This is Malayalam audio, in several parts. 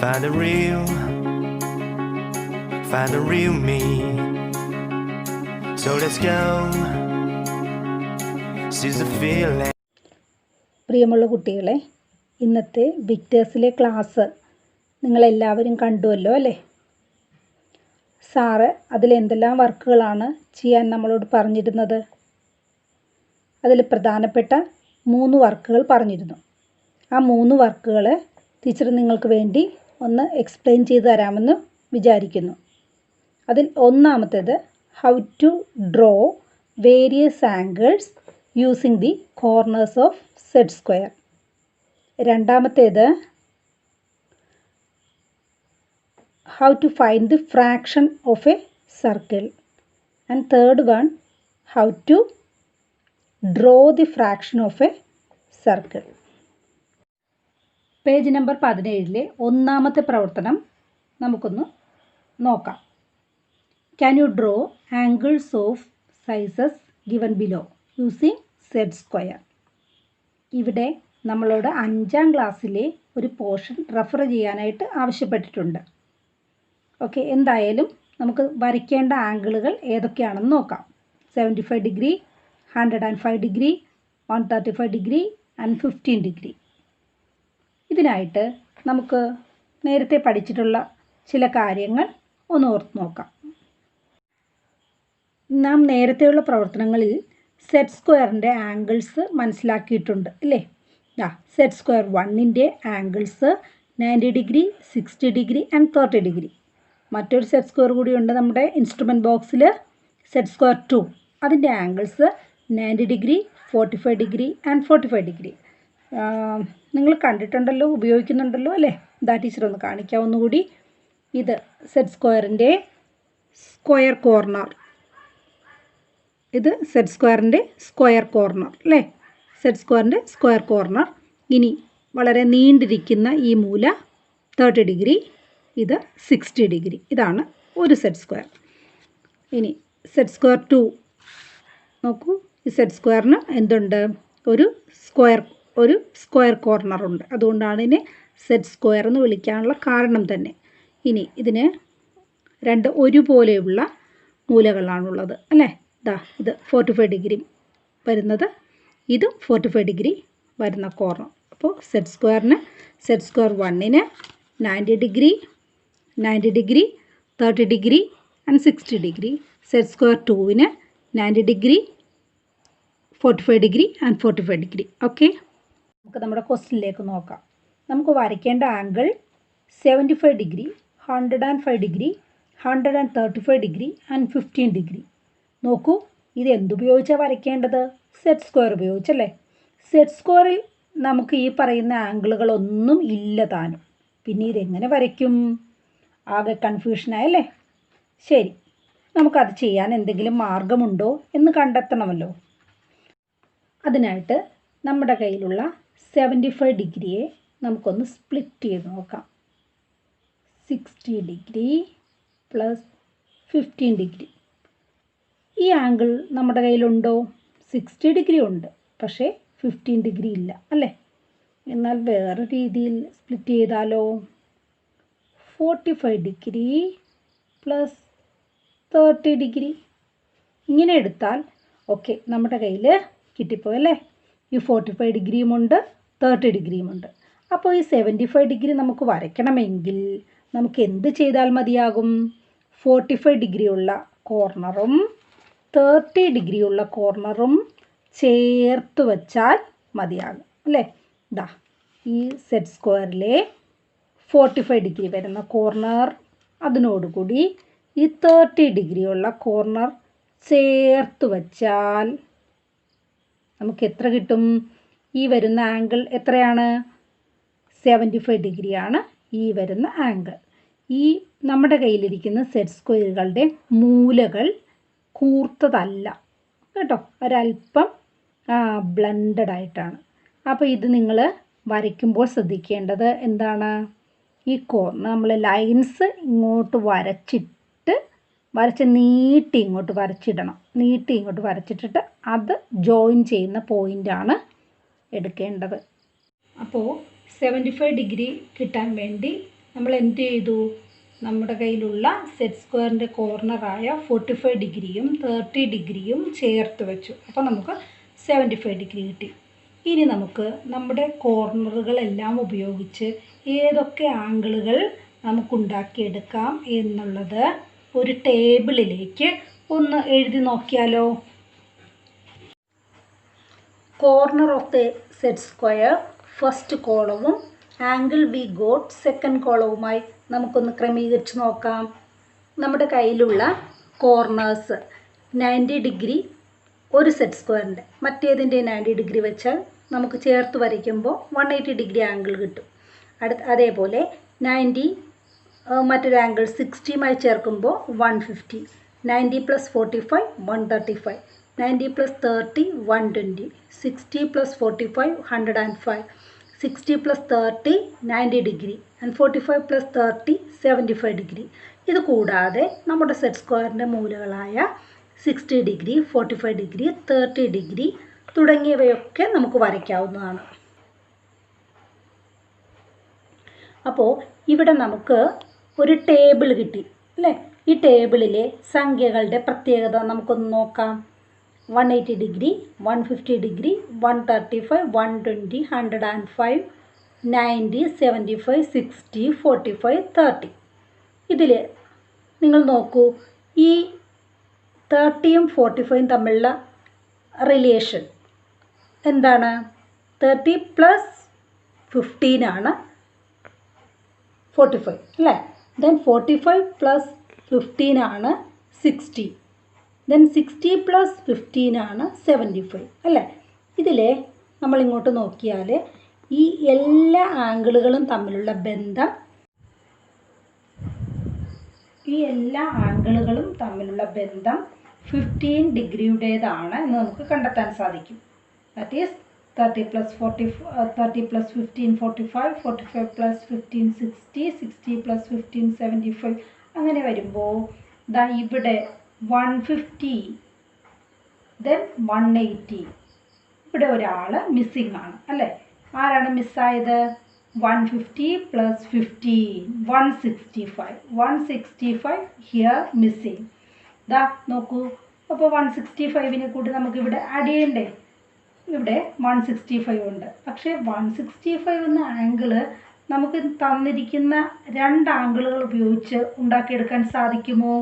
Find the real me. So let's go. Seize the feeling. പ്രിയമുള്ള കുട്ടികളെ, ഇന്നത്തെ വിക്ടേഴ്സിലെ ക്ലാസ് നിങ്ങളെല്ലാവരും കണ്ടുവല്ലോ അല്ലേ? സാറ് അതിലെന്തെല്ലാം വർക്കുകളാണ് ചെയ്യാൻ നമ്മളോട് പറഞ്ഞിരുന്നത്? അതിൽ പ്രധാനപ്പെട്ട 3 വർക്കുകൾ പറഞ്ഞിരുന്നു. ആ 3 വർക്കുകൾ ടീച്ചർ നിങ്ങൾക്ക് വേണ്ടി ഒന്ന് എക്സ്പ്ലെയിൻ ചെയ്ത് തരാമെന്ന് വിചാരിക്കുന്നു. അതിൽ ഒന്നാമത്തേത് how to draw various angles using the corners of set square. രണ്ടാമത്തേത് how to find the fraction of a circle, and third one how to draw the fraction of a circle. Page number 17 ഒന്നാമത്തെ പ്രവർത്തനം നമുക്കൊന്ന് നോക്കാം. Can you draw angles of sizes given below using set square? ഇവിടെ നമ്മളോട് 5ാം ക്ലാസ്സിലെ ഒരു പോർഷൻ റെഫർ ചെയ്യാനായിട്ട് ആവശ്യപ്പെട്ടിട്ടുണ്ട്. ഓക്കെ, എന്തായാലും നമുക്ക് വരയ്ക്കേണ്ട ആംഗിളുകൾ ഏതൊക്കെയാണെന്ന് നോക്കാം. 75 degree, 105 degree, 135 degree and 15 degree. ഇതിനായിട്ട് നമുക്ക് നേരത്തെ പഠിച്ചിട്ടുള്ള ചില കാര്യങ്ങൾ ഒന്ന് ഓർത്ത് നോക്കാം. നാം നേരത്തെയുള്ള പ്രവർത്തനങ്ങളിൽ സെറ്റ് സ്ക്വയറിൻ്റെ ആംഗിൾസ് മനസ്സിലാക്കിയിട്ടുണ്ട് അല്ലേ? സെറ്റ് സ്ക്വയർ 1ൻ്റെ angles 90 degree, 60 degree and 30 degree. മറ്റൊരു സെറ്റ് സ്ക്വയർ കൂടിയുണ്ട് നമ്മുടെ ഇൻസ്ട്രുമെൻറ്റ് ബോക്സിൽ, സെറ്റ് സ്ക്വയർ 2. അതിൻ്റെ angles 90 degree, 45 degree and 45 degree. നിങ്ങൾ കണ്ടിട്ടുണ്ടല്ലോ, ഉപയോഗിക്കുന്നുണ്ടല്ലോ അല്ലേ? ടീച്ചർ ഒന്ന് കാണിക്കാം ഒന്നുകൂടി. ഇത് സെറ്റ് സ്ക്വയറിൻ്റെ സ്ക്വയർ കോർണർ, ഇത് സെറ്റ് സ്ക്വയറിൻ്റെ സ്ക്വയർ കോർണർ അല്ലേ? സെറ്റ് സ്ക്വയറിൻ്റെ സ്ക്വയർ കോർണർ. ഇനി വളരെ നീണ്ടിരിക്കുന്ന ഈ മൂല 30 ഡിഗ്രി, ഇത് 60 ഡിഗ്രി. ഇതാണ് ഒരു സെറ്റ് സ്ക്വയർ. ഇനി സെറ്റ് സ്ക്വയർ 2 നോക്കൂ. ഈ സെറ്റ് സ്ക്വയറിന് എന്തുണ്ട്? ഒരു സ്ക്വയർ കോർണറുണ്ട്. അതുകൊണ്ടാണ് ഇതിനെ സെറ്റ് സ്ക്വയർ എന്ന് വിളിക്കാനുള്ള കാരണം തന്നെ. ഇനി ഇതിന് 2 ഒരുപോലെയുള്ള മൂലകളാണുള്ളത് അല്ലേ? ഇത് 45 ഡിഗ്രി വരുന്നത്, ഇതും 45 ഡിഗ്രി വരുന്ന കോർണർ. അപ്പോൾ സെറ്റ് സ്ക്വയർ 1ന് 90 degree, 90 degree, 30 degree and 60 degree. Set square 2ന് 90 degree, 45 degree and 45 degree. Okay, നമുക്ക് നമ്മുടെ ക്വസ്റ്റ്യനിലേക്ക് നോക്കാം. നമുക്ക് വരയ്ക്കേണ്ട angle 75 degree, 105 degree, 135 degree and 15 degree. നോക്കൂ, ഇത് എന്തുപയോഗിച്ചാണ് വരയ്ക്കേണ്ടത്? സെറ്റ് സ്ക്വയർ ഉപയോഗിച്ചല്ലേ? സെറ്റ് സ്ക്വയറിൽ നമുക്ക് ഈ പറയുന്ന ആംഗിളുകളൊന്നും ഇല്ല താനും. പിന്നെ ഇതെങ്ങനെ വരയ്ക്കും? ആകെ കൺഫ്യൂഷനായല്ലേ? ശരി, നമുക്കത് ചെയ്യാൻ എന്തെങ്കിലും മാർഗമുണ്ടോ എന്ന് കണ്ടെത്തണമല്ലോ. അതിനായിട്ട് നമ്മുടെ കയ്യിലുള്ള 75 ഡിഗ്രിയെ നമുക്കൊന്ന് സ്പ്ലിറ്റ് ചെയ്ത് നോക്കാം. 60 ഡിഗ്രി പ്ലസ് 15 ഡിഗ്രി. ഈ ആംഗിൾ നമ്മുടെ കയ്യിലുണ്ടോ? 60 ഡിഗ്രി ഉണ്ട്, പക്ഷേ 15 ഡിഗ്രി ഇല്ല അല്ലേ? എന്നാൽ വേറെ രീതിയിൽ സ്പ്ലിറ്റ് ചെയ്താലോ? 45 ഡിഗ്രി പ്ലസ് 30 ഡിഗ്രി. ഇങ്ങനെ എടുത്താൽ ഓക്കെ, നമ്മുടെ കയ്യിൽ കിട്ടിപ്പോയല്ലേ? ഈ 45 ഡിഗ്രിയുമുണ്ട്, 30 ഡിഗ്രിയുമുണ്ട്. അപ്പോൾ ഈ 75 ഡിഗ്രി നമുക്ക് വരയ്ക്കണമെങ്കിൽ നമുക്ക് എന്ത് ചെയ്താൽ മതിയാകും? 45 ഡിഗ്രിയുള്ള കോർണറും 30 ഡിഗ്രിയുള്ള കോർണറും ചേർത്ത് വച്ചാൽ മതിയാകും അല്ലേ? ഈ സെറ്റ് സ്ക്വയറിലെ 45 ഡിഗ്രി വരുന്ന കോർണർ, അതിനോടുകൂടി ഈ 30 ഡിഗ്രിയുള്ള കോർണർ ചേർത്ത് വച്ചാൽ നമുക്ക് എത്ര കിട്ടും? ഈ വരുന്ന ആംഗിൾ എത്രയാണ്? 75 ഡിഗ്രിയാണ് ഈ വരുന്ന ആംഗിൾ. ഈ നമ്മുടെ കയ്യിലിരിക്കുന്ന സെറ്റ് സ്ക്വയറുകളുടെ മൂലകൾ കൂർത്തതല്ല കേട്ടോ, ഒരല്പം ബ്ലണ്ടഡ് ആയിട്ടാണ്. അപ്പോൾ ഇത് നിങ്ങൾ വരയ്ക്കുമ്പോൾ ശ്രദ്ധിക്കേണ്ടത് എന്താണ്? ഈ കോർണർ നമ്മൾ ലൈൻസ് ഇങ്ങോട്ട് വരച്ച് നീട്ടി ഇങ്ങോട്ട് വരച്ചിടണം. നീട്ടി ഇങ്ങോട്ട് വരച്ചിട്ടിട്ട് അത് ജോയിൻ ചെയ്യുന്ന പോയിൻ്റാണ് എടുക്കേണ്ടത്. അപ്പോൾ 75 ഡിഗ്രി കിട്ടാൻ വേണ്ടി നമ്മൾ എന്ത് ചെയ്തു? നമ്മുടെ കയ്യിലുള്ള സെറ്റ് സ്ക്വയറിൻ്റെ കോർണറായ 45 ഡിഗ്രിയും 30 ഡിഗ്രിയും ചേർത്ത് വെച്ചു. അപ്പോൾ നമുക്ക് 75 ഡിഗ്രി കിട്ടി. ഇനി നമുക്ക് നമ്മുടെ കോർണറുകളെല്ലാം ഉപയോഗിച്ച് ഏതൊക്കെ ആംഗിളുകൾ നമുക്കുണ്ടാക്കിയെടുക്കാം എന്നുള്ളത് ഒരു ടേബിളിലേക്ക് ഒന്ന് എഴുതി നോക്കിയാലോ? Corner of the set square first കോളവും ആംഗിൾ വി ഗോട്ട് സെക്കൻഡ് കോളവുമായി നമുക്കൊന്ന് ക്രമീകരിച്ച് നോക്കാം. നമ്മുടെ കയ്യിലുള്ള കോർണേഴ്സ് 90 ഡിഗ്രി ഒരു സെറ്റ് സ്ക്വയറിൻ്റെ, മറ്റേതിൻ്റെ 90 ഡിഗ്രി വെച്ചാൽ നമുക്ക് ചേർത്ത് വരയ്ക്കുമ്പോൾ 180 ഡിഗ്രി ആംഗിൾ കിട്ടും. അതേപോലെ 90 മറ്റൊരു ആംഗിൾ 60യുമായി ചേർക്കുമ്പോൾ 150, 90 + 45 135, 90 + 30 120, 60 + 45 105, 60 + 30 90 ഡിഗ്രി ആൻഡ് 45 + 30 75 ഡിഗ്രി. ഇത് കൂടാതെ നമ്മുടെ സെറ്റ് സ്ക്വയറിൻ്റെ മൂലകളായ 60 ഡിഗ്രി, 45 ഡിഗ്രി, 30 ഡിഗ്രി തുടങ്ങിയവയൊക്കെ നമുക്ക് വരയ്ക്കാവുന്നതാണ്. അപ്പോൾ ഇവിടെ നമുക്ക് ഒരു ടേബിൾ കിട്ടി അല്ലേ? ഈ ടേബിളിലെ സംഖ്യകളുടെ പ്രത്യേകത നമുക്കൊന്ന് നോക്കാം. 180 ഡിഗ്രി, 150 ഡിഗ്രി, 135, 120, 105, 90, 75, 60, 45, 30. ഇതിൽ നിങ്ങൾ നോക്കൂ, ഈ 30യും 45യും തമ്മിലുള്ള റിലേഷൻ എന്താണ്? 30 + 15 ആണ് 45 അല്ലേ? ദെൻ 45 + 15 ആണ് 60. ദെൻ 60 + 15 ആണ് 75 അല്ലേ? ഇതിൽ നമ്മളിങ്ങോട്ട് നോക്കിയാൽ ഈ എല്ലാ ആംഗിളുകളും തമ്മിലുള്ള ബന്ധം 15 ഡിഗ്രിയുടേതാണ് എന്ന് നമുക്ക് കണ്ടെത്താൻ സാധിക്കും. That is 30 + 15 45, 45 + 15 60, 60 + 15 75. അങ്ങനെ വരുമ്പോൾ ദാ ഇവിടെ 150, ദെൻ 180. ഇവിടെ ഒരാൾ മിസ്സിംഗ് ആണ് അല്ലേ? ആരാണ് മിസ്സായത്? 150 + 15 165, 165 ഹിയർ മിസ്സിംഗ്. ദാ നോക്കൂ, അപ്പോൾ 165നെ കൂടി നമുക്കിവിടെ ആഡ് ചെയ്യണ്ടേ? ഇവിടെ 165 ഉണ്ട്. പക്ഷേ 165 എന്ന ആംഗിള് നമുക്ക് തന്നിരിക്കുന്ന രണ്ട് ആംഗിളുകൾ ഉപയോഗിച്ച് ഉണ്ടാക്കിയെടുക്കാൻ സാധിക്കുമോ?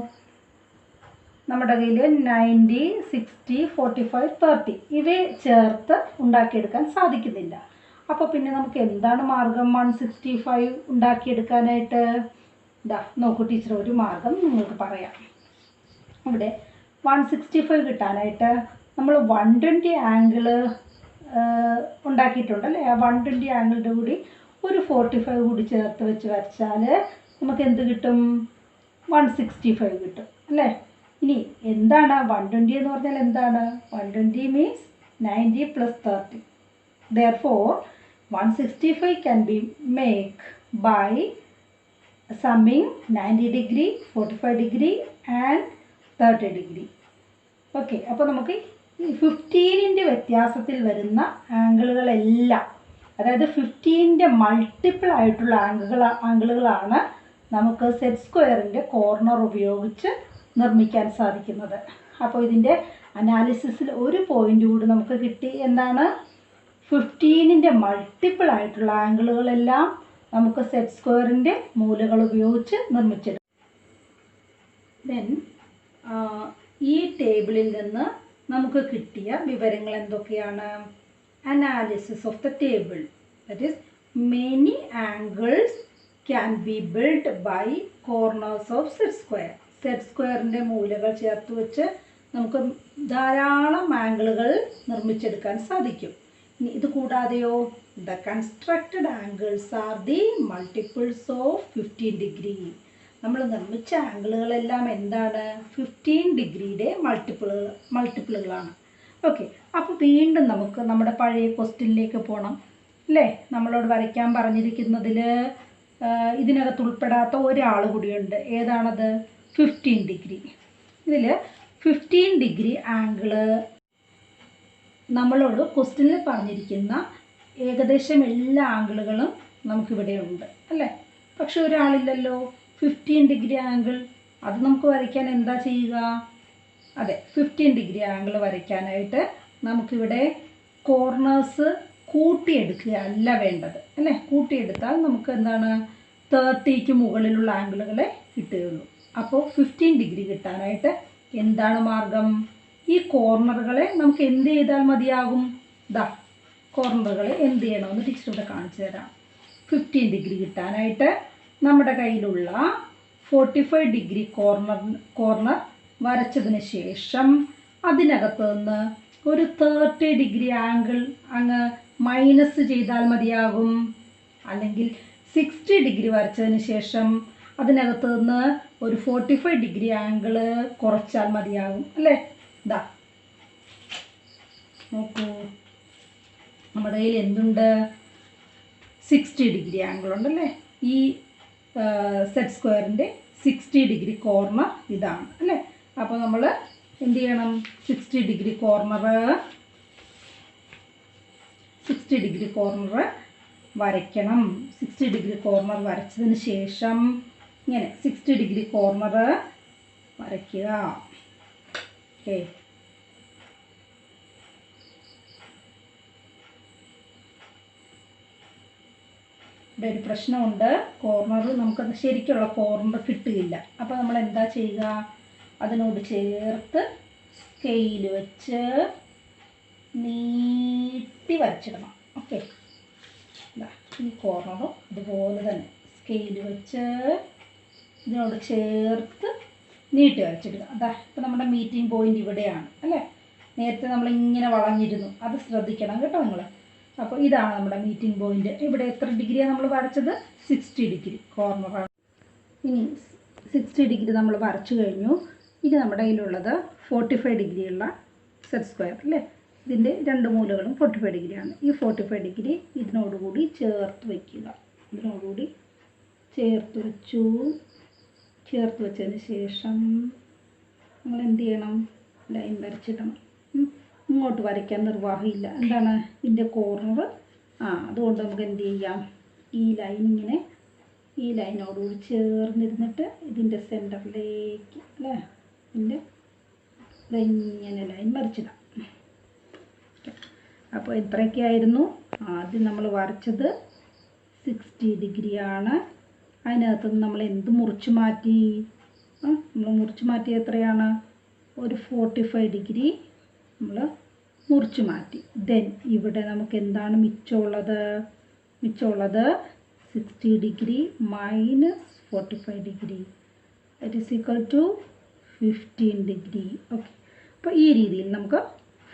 നമ്മുടെ കയ്യിൽ 90, 60, 45, 30 ഇവയെ ചേർത്ത് ഉണ്ടാക്കിയെടുക്കാൻ സാധിക്കുന്നില്ല. അപ്പോൾ പിന്നെ നമുക്ക് എന്താണ് മാർഗം 165 ഉണ്ടാക്കിയെടുക്കാനായിട്ട്? ഇതാ നോക്കൂ ടീച്ചർ, ഒരു മാർഗം നിങ്ങൾക്ക് പറയാം. ഇവിടെ 165 കിട്ടാനായിട്ട് നമ്മൾ 120 ആംഗിള് ഉണ്ടാക്കിയിട്ടുണ്ടല്ലേ? ആ 120 ആംഗിളിൻ്റെ കൂടി ഒരു 45 കൂടി ചേർത്ത് വെച്ച് വരച്ചാൽ നമുക്ക് എന്ത് കിട്ടും? 165 കിട്ടും അല്ലേ? ഇനി എന്താണ് 120 എന്ന് പറഞ്ഞാൽ എന്താണ്? 120 means 90 + 30. Therefore 165 can be made by summing 90 degree, 45 degree and 30 degree. Okay, അപ്പോൾ നമുക്ക് ഈ 15ൻ്റെ വ്യത്യാസത്തിൽ വരുന്ന ആംഗിളുകളെല്ലാം, അതായത് 15ൻ്റെ മൾട്ടിപ്പിൾ ആയിട്ടുള്ള ആംഗിളുകളാണ് നമുക്ക് സെറ്റ് സ്ക്വയറിൻ്റെ കോർണർ ഉപയോഗിച്ച് നിർമ്മിക്കാൻ സാധിക്കുന്നത്. അപ്പോൾ ഇതിൻ്റെ അനാലിസിസിൽ ഒരു പോയിൻ്റ് കൂടി നമുക്ക് കിട്ടി. എന്താണ്? 15ൻ്റെ മൾട്ടിപ്പിൾ ആയിട്ടുള്ള ആംഗിളുകളെല്ലാം നമുക്ക് സെറ്റ് സ്ക്വയറിൻ്റെ മൂലകൾ ഉപയോഗിച്ച് നിർമ്മിച്ചെടുക്കും. ദെൻ ഈ ടേബിളിൽ നിന്ന് നമുക്ക് കിട്ടിയ വിവരങ്ങൾ എന്തൊക്കെയാണ്? Analysis of the table, that is many angles can be build by corners of set square. Set സ്ക്വയറിൻ്റെ മൂലകൾ ചേർത്ത് വെച്ച് നമുക്ക് ധാരാളം ആംഗിളുകൾ നിർമ്മിച്ചെടുക്കാൻ സാധിക്കും. ഇനി ഇത് കൂടാതെയോ, the constructed angles are the multiples of 15 degree. നമ്മൾ നിർമ്മിച്ച ആംഗിളുകളെല്ലാം എന്താണ്? 15 ഡിഗ്രിയുടെ മൾട്ടിപ്പിളുകളാണ്. ഓക്കെ, അപ്പോൾ വീണ്ടും നമുക്ക് നമ്മുടെ പഴയ ക്വസ്റ്റ്യനിലേക്ക് പോകണം അല്ലേ? നമ്മളോട് വരയ്ക്കാൻ പറഞ്ഞിരിക്കുന്നതിൽ ഇതിനകത്ത് ഉൾപ്പെടാത്ത ഒരാൾ കൂടിയുണ്ട്. ഏതാണത്? 15 ഡിഗ്രി. ഇതിൽ 15 ഡിഗ്രി ആംഗിള് നമ്മളോട് ക്വസ്റ്റ്യനിൽ പറഞ്ഞിരിക്കുന്ന ഏകദേശം എല്ലാ ആംഗിളുകളും നമുക്കിവിടെ ഉണ്ട് അല്ലേ? പക്ഷെ ഒരാളില്ലല്ലോ. 15 ഡിഗ്രി ആംഗിൾ, അത് നമുക്ക് വരയ്ക്കാൻ എന്താ ചെയ്യുക? അതെ, 15 ഡിഗ്രി ആംഗിൾ വരയ്ക്കാനായിട്ട് നമുക്കിവിടെ കോർണേഴ്സ് കൂട്ടിയെടുക്കുക അല്ല വേണ്ടത്, അല്ലേ? കൂട്ടിയെടുത്താൽ നമുക്ക് എന്താണ് 30ക്ക് മുകളിലുള്ള ആംഗിളുകളെ കിട്ടുകയുള്ളൂ. അപ്പോൾ 15 ഡിഗ്രി കിട്ടാനായിട്ട് എന്താണ് മാർഗം? ഈ കോർണറുകളെ നമുക്ക് എന്ത് ചെയ്താൽ മതിയാകും? കോർണറുകളെ എന്ത് ചെയ്യണമെന്ന് ടീച്ചർ ഇവിടെ കാണിച്ചു തരാം. 15 ഡിഗ്രി കിട്ടാനായിട്ട് നമ്മുടെ കയ്യിലുള്ള 45 ഡിഗ്രി കോർണർ വരച്ചതിന് ശേഷം അതിനകത്ത് നിന്ന് ഒരു 30 ഡിഗ്രി ആംഗിൾ അങ്ങ് മൈനസ് ചെയ്താൽ മതിയാകും. അല്ലെങ്കിൽ 60 ഡിഗ്രി വരച്ചതിന് ശേഷം അതിനകത്ത് നിന്ന് ഒരു 45 ഡിഗ്രി ആംഗിൾ കുറച്ചാൽ മതിയാകും, അല്ലേ? നോക്കൂ, നമ്മുടെ കയ്യിൽ എന്തുണ്ട്? 60 ഡിഗ്രി ആംഗിൾ ഉണ്ടല്ലേ? ഈ സെറ്റ് സ്ക്വയറിൻ്റെ 60 ഡിഗ്രി കോർണർ ഇതാണ്, അല്ലേ? അപ്പോൾ നമ്മൾ എന്ത് ചെയ്യണം? 60 ഡിഗ്രി കോർണർ വരയ്ക്കണം. 60 ഡിഗ്രി കോർണർ വരച്ചതിന് ശേഷം ഇങ്ങനെ 60 ഡിഗ്രി കോർണർ വരയ്ക്കുക. ഓക്കെ, ഇവിടെ ഒരു പ്രശ്നമുണ്ട്. കോർണർ നമുക്കത് ശരിക്കുള്ള കോർണർ കിട്ടുകയില്ല. അപ്പോൾ നമ്മൾ എന്താ ചെയ്യുക? അതിനോട് ചേർത്ത് സ്കെയിൽ വെച്ച് നീട്ടി വരച്ചിടണം. ഓക്കെ, ഈ കോർണറും അതുപോലെ തന്നെ സ്കെയിൽ വെച്ച് ഇതിനോട് ചേർത്ത് നീട്ടി വരച്ചിടുക. ഇപ്പം നമ്മുടെ മീറ്റിംഗ് പോയിന്റ് ഇവിടെയാണ്, അല്ലേ? നേരത്തെ നമ്മളിങ്ങനെ വളഞ്ഞിരുന്നു, അത് ശ്രദ്ധിക്കണം കേട്ടോ നിങ്ങൾ. അപ്പോൾ ഇതാണ് നമ്മുടെ മീറ്റിംഗ് പോയിന്റ്. ഇവിടെ എത്ര ഡിഗ്രിയാണ് നമ്മൾ വരച്ചത്? 60 ഡിഗ്രി കോർണറാണ്. ഇനി 60 ഡിഗ്രി നമ്മൾ വരച്ചു കഴിഞ്ഞു. ഇനി നമ്മുടെ കയ്യിലുള്ളത് 45 ഡിഗ്രിയുള്ള സെറ്റ് സ്ക്വയർ, അല്ലേ? ഇതിൻ്റെ രണ്ട് മൂലകളും 45 ഡിഗ്രിയാണ്. ഈ 45 ഡിഗ്രി ഇതിനോടുകൂടി ചേർത്ത് വയ്ക്കുക. ഇതിനോടുകൂടി ചേർത്ത് വെച്ചു. ചേർത്ത് വെച്ചതിന് ശേഷം നമ്മൾ എന്ത് ചെയ്യണം? ലൈൻ വരച്ചിടണം. ഇങ്ങോട്ട് വരയ്ക്കാൻ നിർവാഹമില്ല. എന്താണ് ഇതിൻ്റെ കോർണർ? അതുകൊണ്ട് നമുക്ക് എന്ത് ചെയ്യാം? ഈ ലൈൻ ഇങ്ങനെ ഈ ലൈനോടുകൂടി ചേർന്നിരുന്നിട്ട് ഇതിൻ്റെ സെൻറ്ററിലേക്ക്, അല്ലേ? ഇതിൻ്റെ ഇങ്ങനെ ലൈൻ വരച്ചിടാം. അപ്പോൾ ഇത്രയൊക്കെയായിരുന്നു ആദ്യം നമ്മൾ വരച്ചത്. 60 ഡിഗ്രിയാണ്. അതിനകത്തുനിന്ന് നമ്മൾ എന്ത് മുറിച്ച് മാറ്റി? നമ്മൾ മുറിച്ച് മാറ്റി എത്രയാണ്? ഒരു 45 ഡിഗ്രി നമ്മൾ മുറിച്ച് മാറ്റി. ദെൻ ഇവിടെ നമുക്ക് എന്താണ് മിച്ചമുള്ളത്? 60 degree minus 45 degree that is equal to 15 degree. Okay, അപ്പോൾ ഈ രീതിയിൽ നമുക്ക്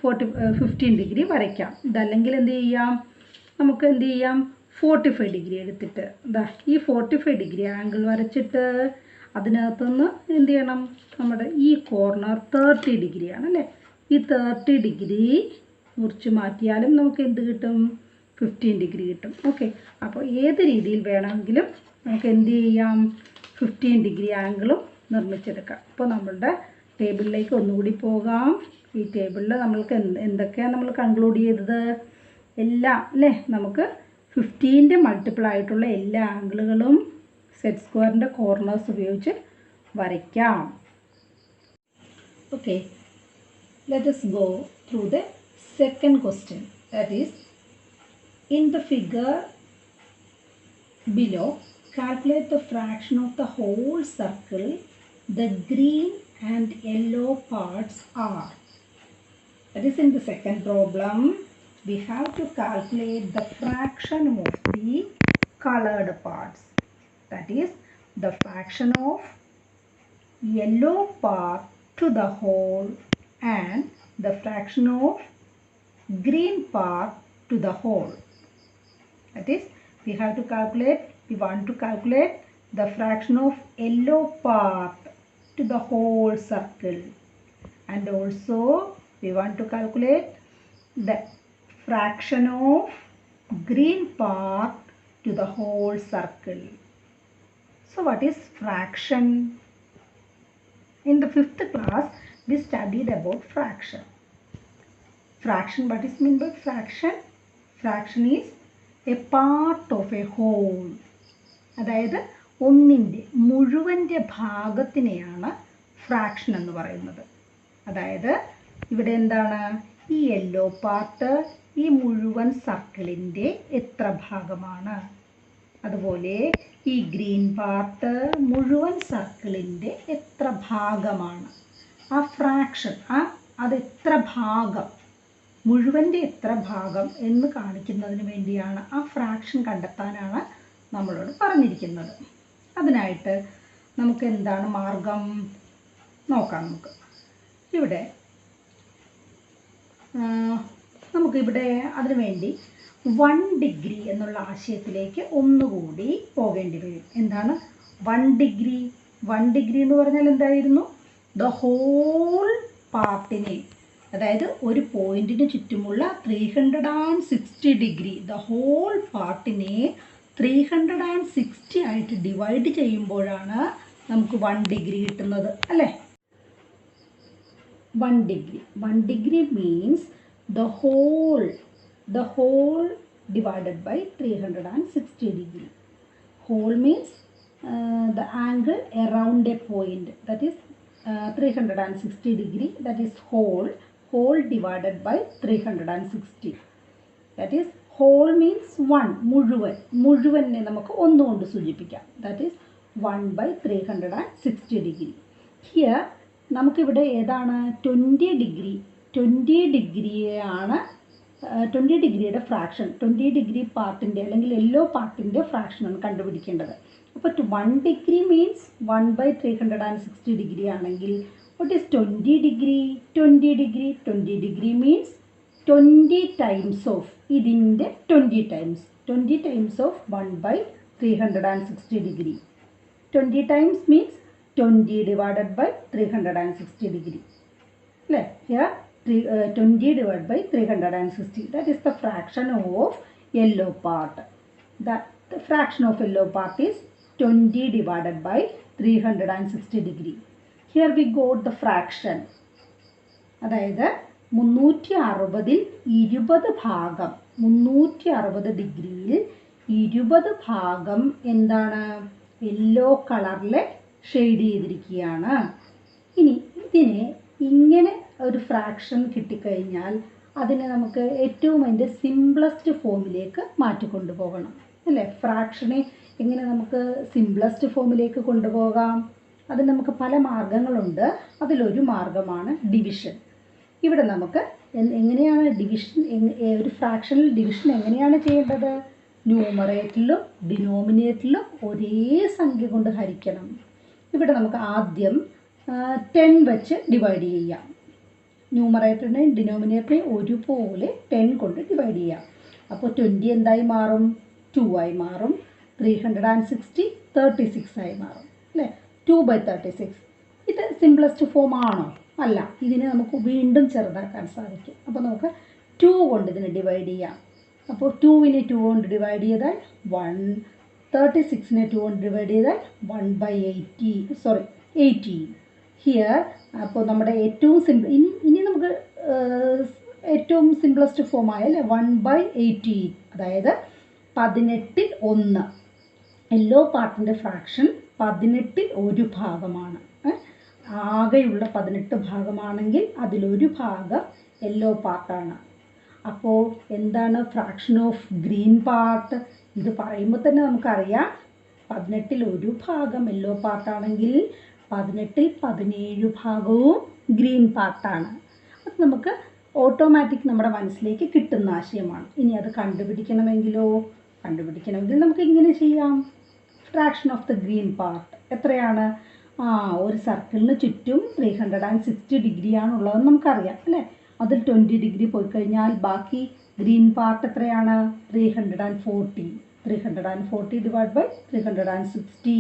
15 ഡിഗ്രി വരയ്ക്കാം. ഇതല്ലെങ്കിൽ എന്ത് ചെയ്യാം? നമുക്ക് എന്ത് ചെയ്യാം? 45 ഡിഗ്രി എടുത്തിട്ട് ഈ 45 ഡിഗ്രി ആംഗിൾ വരച്ചിട്ട് അതിനകത്തുനിന്ന് എന്ത് ചെയ്യണം? നമ്മുടെ ഈ കോർണർ 30 ഡിഗ്രിയാണ്, അല്ലേ? ഈ 30 ഡിഗ്രി മുറിച്ച് മാറ്റിയാലും നമുക്ക് എന്ത് കിട്ടും? 15 ഡിഗ്രി കിട്ടും. ഓക്കെ, അപ്പോൾ ഏത് രീതിയിൽ വേണമെങ്കിലും നമുക്ക് എന്ത് ചെയ്യാം? 15 ഡിഗ്രി ആംഗിളും നിർമ്മിച്ചെടുക്കാം. അപ്പോൾ നമ്മളുടെ ടേബിളിലേക്ക് ഒന്നുകൂടി പോകാം. ഈ ടേബിളിൽ നമ്മൾക്ക് എന്തൊക്കെയാണ് നമ്മൾ കൺക്ലൂഡ് ചെയ്തത്? എല്ലാം, അല്ലേ? നമുക്ക് 15ൻ്റെ മൾട്ടിപ്പിൾ ആയിട്ടുള്ള എല്ലാ ആംഗിളുകളും സെറ്റ് സ്ക്വയറിൻ്റെ കോർണേഴ്സ് ഉപയോഗിച്ച് വരയ്ക്കാം. Okay, let us go through the second question. That is, in the figure below, calculate the fraction of the whole circle the green and yellow parts are. That is, in the second problem, we have to calculate the fraction of the colored parts. That is, the fraction of yellow part to the whole and the fraction of green part to the whole. That is, we want to calculate the fraction of yellow part to the whole circle, and also we want to calculate the fraction of green part to the whole circle. So what is fraction? In the 5th class we studied about fraction. Fraction, what is meant by fraction? Fraction is a part of a whole. അതായത് ഒന്നിൻ്റെ മുഴുവൻ്റെ ഭാഗത്തിനെയാണ് ഫ്രാക്ഷൻ എന്ന് പറയുന്നത്. അതായത് ഇവിടെ എന്താണ് ഈ യെല്ലോ പാർട്ട് ഈ മുഴുവൻ സർക്കിളിൻ്റെ എത്ര ഭാഗമാണ്, അതുപോലെ ഈ ഗ്രീൻ പാർട്ട് മുഴുവൻ സർക്കിളിൻ്റെ എത്ര ഭാഗമാണ്, ആ ഫ്രാക്ഷൻ അതെത്ര ഭാഗം, മുഴുവൻ്റെ എത്ര ഭാഗം എന്ന് കാണിക്കുന്നതിന് വേണ്ടിയാണ്, ആ ഫ്രാക്ഷൻ കണ്ടെത്താനാണ് നമ്മളോട് പറഞ്ഞിരിക്കുന്നത്. അതിനായിട്ട് നമുക്ക് എന്താണ് മാർഗം നോക്കാം. ഇവിടെ നമുക്കിവിടെ അതിനു വേണ്ടി 1 ഡിഗ്രി എന്നുള്ള ആശയത്തിലേക്ക് ഒന്നുകൂടി പോകേണ്ടി വരും. എന്താണ് 1 ഡിഗ്രി? 1 ഡിഗ്രി എന്ന് പറഞ്ഞാൽ എന്തായിരുന്നു? ദ ഹോൾ പാർട്ടിനെ, അതായത് ഒരു പോയിന്റിന് ചുറ്റുമുള്ള 360 ഡിഗ്രി, ദ ഹോൾ പാർട്ടിനെ 360 ആയിട്ട് ഡിവൈഡ് ചെയ്യുമ്പോഴാണ് നമുക്ക് 1 ഡിഗ്രി കിട്ടുന്നത്, അല്ലേ? 1 degree. 1 degree means the whole divided by 360 degree. Whole means the angle around a point, that is 360 degree, that is whole divided by 360. That is whole means 1, മുഴുവനെ നമുക്ക് ഒന്നുകൊണ്ട് സൂചിപ്പിക്കാം. That is 1 by 360 degree. Here നമുക്കിവിടെ ഏതാണ് 20 ഡിഗ്രി, 20 ഡിഗ്രിയാണ് 20 ഡിഗ്രിയുടെ ഫ്രാക്ഷൻ, 20 ഡിഗ്രി പാർട്ടിൻ്റെ അല്ലെങ്കിൽ യെല്ലോ പാർട്ടിൻ്റെ ഫ്രാക്ഷനാണ് കണ്ടുപിടിക്കേണ്ടത്. അപ്പോൾ 1 ഡിഗ്രി മീൻസ് 1 by 360 ഡിഗ്രി ആണെങ്കിൽ what is 20 degree? 20 degree 20 degree means 20 times of ഇതിൻ്റെ 20 times of 1 by 360 degree. 20 times means 20 divided by 360 degree. Here 20 divided by 360. That is the fraction of yellow part. The fraction of yellow part is 20 divided by 360 degree. Here we got the fraction. അതായത് 360ൽ 20 ഭാഗം, 360 ഡിഗ്രിയിൽ 20 ഭാഗം എന്താണ്? യെല്ലോ കളറിൽ ഷെയ്ഡ് ചെയ്തിരിക്കുകയാണ്. ഇനി ഇതിനെ ഇങ്ങനെ ഒരു ഫ്രാക്ഷൻ കിട്ടിക്കഴിഞ്ഞാൽ അതിനെ നമുക്ക് ഏറ്റവും അതിൻ്റെ സിംപ്ലസ്റ്റ് ഫോമിലേക്ക് മാറ്റിക്കൊണ്ടു പോകണം, അല്ലേ? ഫ്രാക്ഷനെ എങ്ങനെ നമുക്ക് സിംപ്ലസ്റ്റ് ഫോമിലേക്ക് കൊണ്ടുപോകാം? അതിന് നമുക്ക് പല മാർഗങ്ങളുണ്ട്. അതിലൊരു മാർഗമാണ് ഡിവിഷൻ. ഇവിടെ നമുക്ക് എങ്ങനെയാണ് ഡിവിഷൻ, ഒരു ഫ്രാക്ഷനിൽ ഡിവിഷൻ എങ്ങനെയാണ് ചെയ്യേണ്ടത്? ന്യൂമറേറ്ററിലും ഡിനോമിനേറ്ററിലും ഒരേ സംഖ്യ കൊണ്ട് ഹരിക്കണം. ഇവിടെ നമുക്ക് ആദ്യം 10 വെച്ച് ഡിവൈഡ് ചെയ്യാം. ന്യൂമറേറ്ററിനെയും ഡിനോമിനേറ്ററിനെയും ഒരുപോലെ 10 കൊണ്ട് ഡിവൈഡ് ചെയ്യാം. അപ്പോൾ 20 എന്തായി മാറും? 2 ആയി മാറും. 360 36 ആയി മാറും, അല്ലേ? 2 by 36. ഇത് സിംപ്ലസ്റ്റ് ഫോം ആണോ? അല്ല. ഇതിനെ നമുക്ക് വീണ്ടും ചെറുതാക്കാൻ സാധിക്കും. അപ്പോൾ നമുക്ക് 2 കൊണ്ട് ഇതിനെ ഡിവൈഡ് ചെയ്യാം. അപ്പോൾ 2നെ 2 കൊണ്ട് ഡിവൈഡ് ചെയ്താൽ 1, 36നെ 2 കൊണ്ട് ഡിവൈഡ് ചെയ്താൽ 1 by 18. ഹിയർ അപ്പോൾ നമ്മുടെ ഏറ്റവും ഇനി നമുക്ക് ഏറ്റവും സിംപ്ലസ്റ്റ് ഫോം ആയല്ലേ 1 by 18, അതായത് 18ൽ 1. യെല്ലോ പാർട്ടിൻ്റെ ഫ്രാക്ഷൻ 18ൽ 1 ഭാഗമാണ്. ആകെയുള്ള 18 ഭാഗമാണെങ്കിൽ അതിലൊരു ഭാഗം യെല്ലോ പാർട്ടാണ്. അപ്പോൾ എന്താണ് ഫ്രാക്ഷൻ ഓഫ് ഗ്രീൻ പാർട്ട്? ഇത് പറയുമ്പോൾ തന്നെ നമുക്കറിയാം 18ൽ 1 ഭാഗം യെല്ലോ പാർട്ടാണെങ്കിൽ 18ൽ 17 ഭാഗവും ഗ്രീൻ പാർട്ടാണ്. അത് നമുക്ക് ഓട്ടോമാറ്റിക് നമ്മുടെ മനസ്സിലേക്ക് കിട്ടുന്ന ആശയമാണ്. ഇനി അത് കണ്ടുപിടിക്കണമെങ്കിൽ നമുക്ക് ഇങ്ങനെ ചെയ്യാം. Fraction of the green part എത്രയാണ്? ഒരു സർക്കിളിന് ചുറ്റും 360 ഡിഗ്രിയാണുള്ളതെന്ന് നമുക്കറിയാം, അല്ലേ? അതിൽ 20 ഡിഗ്രി പോയി കഴിഞ്ഞാൽ ബാക്കി ഗ്രീൻ പാർട്ട് എത്രയാണ്? 340 ഡിവൈഡ് ബൈ 360.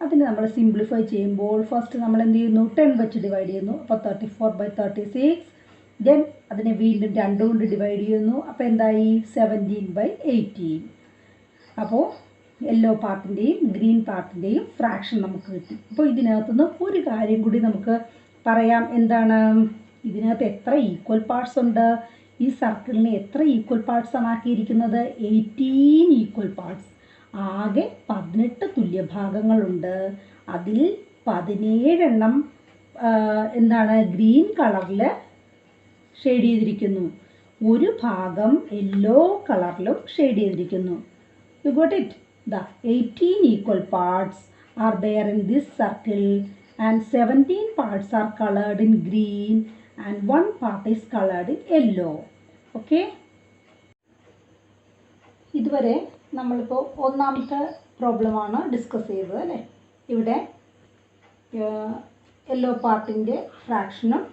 അതിന് നമ്മൾ സിംപ്ലിഫൈ ചെയ്യുമ്പോൾ ഫസ്റ്റ് നമ്മൾ എന്ത് ചെയ്യുന്നു? 10 വെച്ച് ഡിവൈഡ് ചെയ്യുന്നു. അപ്പോൾ 34 by 36. ദെൻ അതിനെ വീണ്ടും 2 കൊണ്ട് ഡിവൈഡ് ചെയ്യുന്നു. അപ്പോൾ എന്തായി? 17 by 18. അപ്പോൾ യെല്ലോ പാർട്ടിൻ്റെയും ഗ്രീൻ പാർട്ടിൻ്റെയും ഫ്രാക്ഷൻ നമുക്ക് കിട്ടി. അപ്പോൾ ഇതിനകത്തുനിന്ന് ഒരു കാര്യം കൂടി നമുക്ക് പറയാം. എന്താണ്? ഇതിനകത്ത് എത്ര ഈക്വൽ പാർട്സ് ഉണ്ട്? ഈ സർക്കിളിനെ എത്ര ഈക്വൽ പാർട്സ് ആണ് ആക്കിയിരിക്കുന്നത്? 18 ഈക്വൽ പാർട്സ്. ആകെ 18 തുല്യഭാഗങ്ങളുണ്ട്. അതിൽ 17 എന്താണ് ഗ്രീൻ കളറിൽ ഷെയ്ഡ് ചെയ്തിരിക്കുന്നു. ഒരു ഭാഗം യെല്ലോ കളറിലും ഷെയ്ഡ് ചെയ്തിരിക്കുന്നു. You got it? The 18 equal parts are there in this circle and 17 parts are colored in green and 1 part is colored in yellow. Okay? ഇതുവരെ നമ്മളിപ്പോൾ ഒന്നാമത്തെ പ്രോബ്ലമാണ് ഡിസ്കസ് ചെയ്തത് അല്ലേ? ഇവിടെ യെല്ലോ പാർട്ടിൻ്റെ ഫ്രാക്ഷനും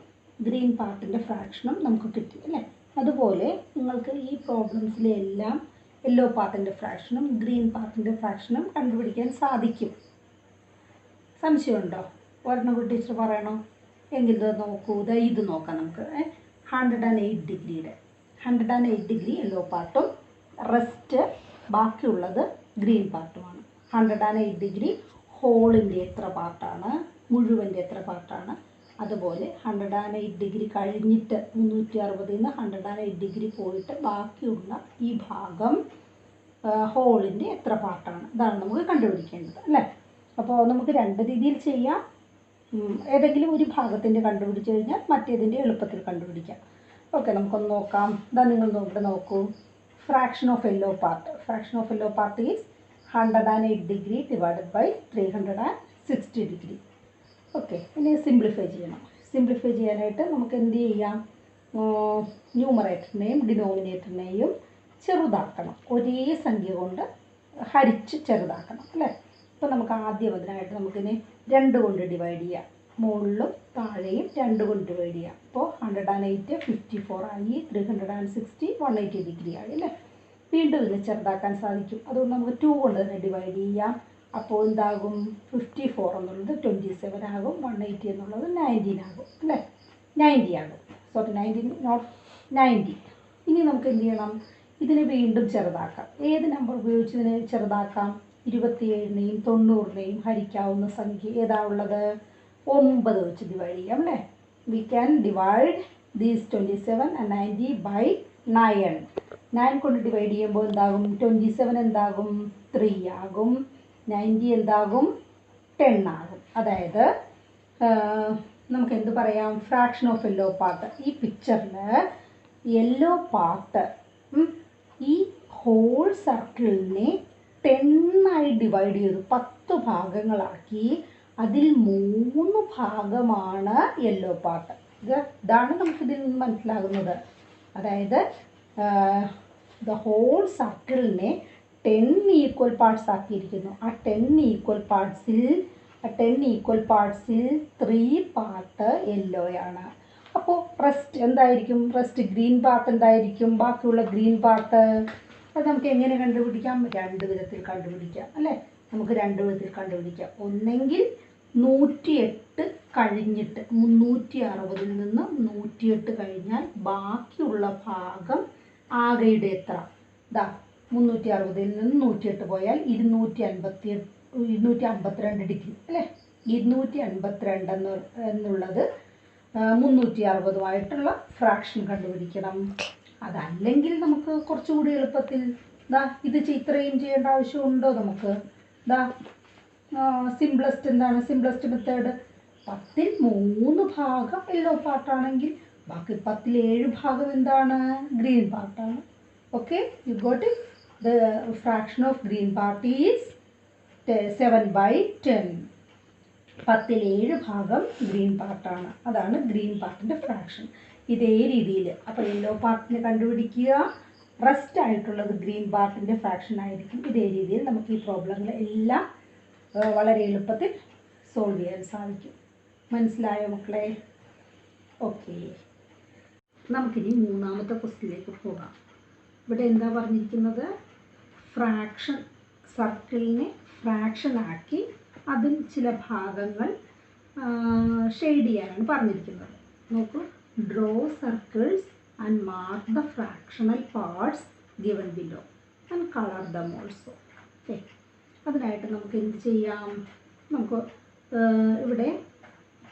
ഗ്രീൻ പാർട്ടിൻ്റെ ഫ്രാക്ഷനും നമുക്ക് കിട്ടി അല്ലേ? അതുപോലെ നിങ്ങൾക്ക് ഈ പ്രോബ്ലംസിലെല്ലാം യെല്ലോ പാർട്ടിൻ്റെ ഫ്രാക്ഷനും ഗ്രീൻ പാർട്ടിൻ്റെ ഫ്രാക്ഷനും കണ്ടുപിടിക്കാൻ സാധിക്കും. സംശയമുണ്ടോ? ഒരെണ്ണം കൂടി ടീച്ചർ പറയണോ? എങ്കിൽ ഇത് നോക്കൂ. ഇത് നോക്കാം നമുക്ക്. 108 ഡിഗ്രിയുടെ 108 ഡിഗ്രി യെല്ലോ പാർട്ടും റെസ്റ്റ് ബാക്കിയുള്ളത് ഗ്രീൻ പാർട്ടുമാണ്. 108 ഡിഗ്രി ഹോളിൻ്റെ എത്ര പാർട്ടാണ്, മുഴുവൻ്റെ എത്ര പാർട്ടാണ്. അതുപോലെ 108 ഡിഗ്രി കഴിഞ്ഞിട്ട് 360 108 ഡിഗ്രി പോയിട്ട് ബാക്കിയുള്ള ഈ ഭാഗം ഹോളിൻ്റെ എത്ര പാർട്ടാണ്. ഇതാണ് നമുക്ക് കണ്ടുപിടിക്കേണ്ടത് അല്ലേ? അപ്പോൾ നമുക്ക് രണ്ട് രീതിയിൽ ചെയ്യാം. ഏതെങ്കിലും ഒരു ഭാഗത്തിൻ്റെ കണ്ടുപിടിച്ച് കഴിഞ്ഞാൽ മറ്റേതിൻ്റെ എളുപ്പത്തിൽ കണ്ടുപിടിക്കാം. ഓക്കെ, നമുക്കൊന്ന് നോക്കാം. ഇതാ നിങ്ങൾ ഇവിടെ നോക്കൂ. Fraction of yellow part. Fraction of yellow part is 108 degree divided by 360 degree. Okay, ഇനി സിംപ്ലിഫൈ ചെയ്യണം. സിംപ്ലിഫൈ ചെയ്യാനായിട്ട് നമുക്ക് എന്ത് ചെയ്യാം? ന്യൂമറേറ്ററിനെയും ഡിനോമിനേറ്ററിനെയും ചെറുതാക്കണം. ഒരേ സംഖ്യ കൊണ്ട് ഹരിച്ച് ചെറുതാക്കണം അല്ലേ? അപ്പോൾ നമുക്ക് ആദ്യം അതിനായിട്ട് നമുക്കിനി 2 കൊണ്ട് ഡിവൈഡ് ചെയ്യാം. മുകളിലും താഴെയും 2 കൊണ്ട് ഡിവൈഡ് ചെയ്യാം. അപ്പോൾ 108 54 ആയി, 360 180 ഡിഗ്രി ആയി അല്ലേ? വീണ്ടും ഇതിനെ ചെറുതാക്കാൻ സാധിക്കും. അതുകൊണ്ട് നമുക്ക് 2 കൊണ്ട് തന്നെ ഡിവൈഡ് ചെയ്യാം. അപ്പോൾ എന്താകും? 54 എന്നുള്ളത് 27 ആകും, 180 എന്നുള്ളത് 19 ആകും അല്ലേ? 90 ആകും. Sorry, 19 not 90. ഇനി നമുക്ക് എന്ത് ചെയ്യണം? ഇതിനെ വീണ്ടും ചെറുതാക്കാം. ഏത് നമ്പർ ഉപയോഗിച്ച് ഇതിനെ ചെറുതാക്കാം? 27നെയും 90നെയും ഹരിക്കാവുന്ന സംഖ്യ ഏതാ ഉള്ളത്? 9 വെച്ച് ഡിവൈഡ് ചെയ്യാം അല്ലേ? We can divide these 27 and 90 by 9. 9 കൊണ്ട് ഡിവൈഡ് ചെയ്യുമ്പോൾ എന്താകും? 27 എന്താകും? 3 ആകും. 90 എന്താകും? 10 ആകും. അതായത് നമുക്ക് എന്ത് പറയാം? Fraction of yellow part. ഈ പിക്ചറിൽ യെല്ലോ പാർട്ട് ഈ ഹോൾ സർക്കിളിനെ 10 ഡിവൈഡ് ചെയ്തു, 10 ഭാഗങ്ങളാക്കി. അതിൽ 3 ഭാഗമാണ് യെല്ലോ പാർട്ട്. ഇതാണ് നമുക്കിതിൽ നിന്ന് മനസ്സിലാകുന്നത്. അതായത് ദ ഹോൾ സർക്കിളിനെ 10 ഈക്വൽ പാർട്സ് ആക്കിയിരിക്കുന്നു. ആ 10 ഈക്വൽ പാർട്സിൽ 3 പാർട്ട് യെല്ലോയാണ്. അപ്പോൾ റെസ്റ്റ് എന്തായിരിക്കും? റെസ്റ്റ് ഗ്രീൻ പാർട്ട് എന്തായിരിക്കും? ബാക്കിയുള്ള ഗ്രീൻ പാർട്ട് അത് നമുക്ക് എങ്ങനെ കണ്ടുപിടിക്കാം? 2 വിധത്തിൽ കണ്ടുപിടിക്കാം അല്ലേ? നമുക്ക് 2 വിധത്തിൽ കണ്ടുപിടിക്കാം. ഒന്നെങ്കിൽ 108 കഴിഞ്ഞിട്ട് 360 നിന്ന് 108 കഴിഞ്ഞാൽ ബാക്കിയുള്ള ഭാഗം ആകെയുടെ എത്ര? 360 നിന്ന് 108 പോയാൽ 252 ഡിഗ്രി അല്ലേ? 252 എന്നുള്ളത് 360 ഫ്രാക്ഷൻ കണ്ടുപിടിക്കണം. അതല്ലെങ്കിൽ നമുക്ക് കുറച്ചുകൂടി എളുപ്പത്തിൽ ഇത് ഇത്രയും ചെയ്യേണ്ട ആവശ്യമുണ്ടോ നമുക്ക്? സിംപ്ലസ്റ്റ് എന്താണ്? സിംപ്ലസ്റ്റ് മെത്തേഡ് 10ൽ 3 ഭാഗം യെല്ലോ പാർട്ടാണെങ്കിൽ ബാക്കി 10ൽ 7 ഭാഗം എന്താണ്? ഗ്രീൻ പാർട്ടാണ്. Okay, you got it? The fraction of green part is 7/10. 10ൽ 7 ഭാഗം ഗ്രീൻ പാർട്ടാണ്. അതാണ് ഗ്രീൻ പാർട്ടിൻ്റെ ഫ്രാക്ഷൻ. ഇതേ രീതിയിൽ അപ്പോൾ യെല്ലോ പാർട്ടിനെ കണ്ടുപിടിക്കുക. റെസ്റ്റ് ആയിട്ടുള്ളത് ഗ്രീൻ പാർട്ടിൻ്റെ ഫ്രാക്ഷൻ ആയിരിക്കും. ഇതേ രീതിയിൽ നമുക്ക് ഈ പ്രോബ്ലങ്ങളെല്ലാം വളരെ എളുപ്പത്തിൽ സോൾവ് ചെയ്യാൻ സാധിക്കും. മനസ്സിലായോ മക്കളെ? ഓക്കെ, നമുക്കിനി മൂന്നാമത്തെ ക്വസ്റ്റ്യനിലേക്ക് പോകാം. ഇവിടെ എന്താ പറഞ്ഞിരിക്കുന്നത്? ഫ്രാക്ഷൻ സർക്കിളിനെ ഫ്രാക്ഷനാക്കി അതിൽ ചില ഭാഗങ്ങൾ ഷെയ്ഡ് ചെയ്യാനാണ് പറഞ്ഞിരിക്കുന്നത്. നോക്കൂ. Draw circles and mark the fractional parts given below and colour dum also. Okay, അതിനായിട്ട് നമുക്ക് എന്ത് ചെയ്യാം? നമുക്ക് ഇവിടെ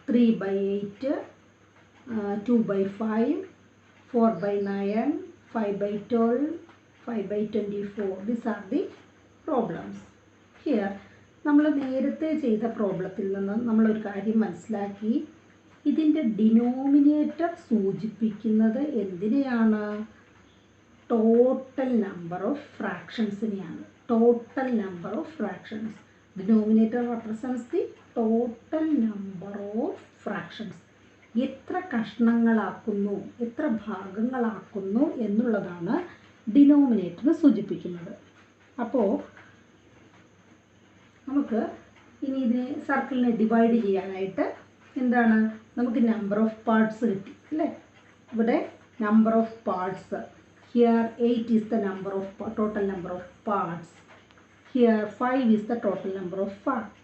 3/8, 2/5, 4/9, 5/12, 5/24. These are the problems. Here നമ്മൾ നേരത്തെ ചെയ്ത പ്രോബ്ലത്തിൽ നിന്ന് നമ്മളൊരു കാര്യം മനസ്സിലാക്കി. ഇതിൻ്റെ ഡിനോമിനേറ്റർ സൂചിപ്പിക്കുന്നത് എന്തിനെയാണ്? ടോട്ടൽ നമ്പർ ഓഫ് ഫ്രാക്ഷൻസിനെയാണ്. Total number of fractions. Denominator represents the total number of fractions. എത്ര കഷ്ണങ്ങളാക്കുന്നു, എത്ര ഭാഗങ്ങളാക്കുന്നു എന്നുള്ളതാണ് ഡിനോമിനേറ്റർ സൂചിപ്പിക്കുന്നത്. അപ്പോൾ നമുക്ക് ഇനി ഇതിനെ സർക്കിളിനെ ഡിവൈഡ് ചെയ്യാനായിട്ട് എന്താണ്, നമുക്ക് നമ്പർ ഓഫ് പാർട്സ് കിട്ടി അല്ലേ? ഇവിടെ number of parts. Here 8 is the number of total number of parts. Here 5 is the total number of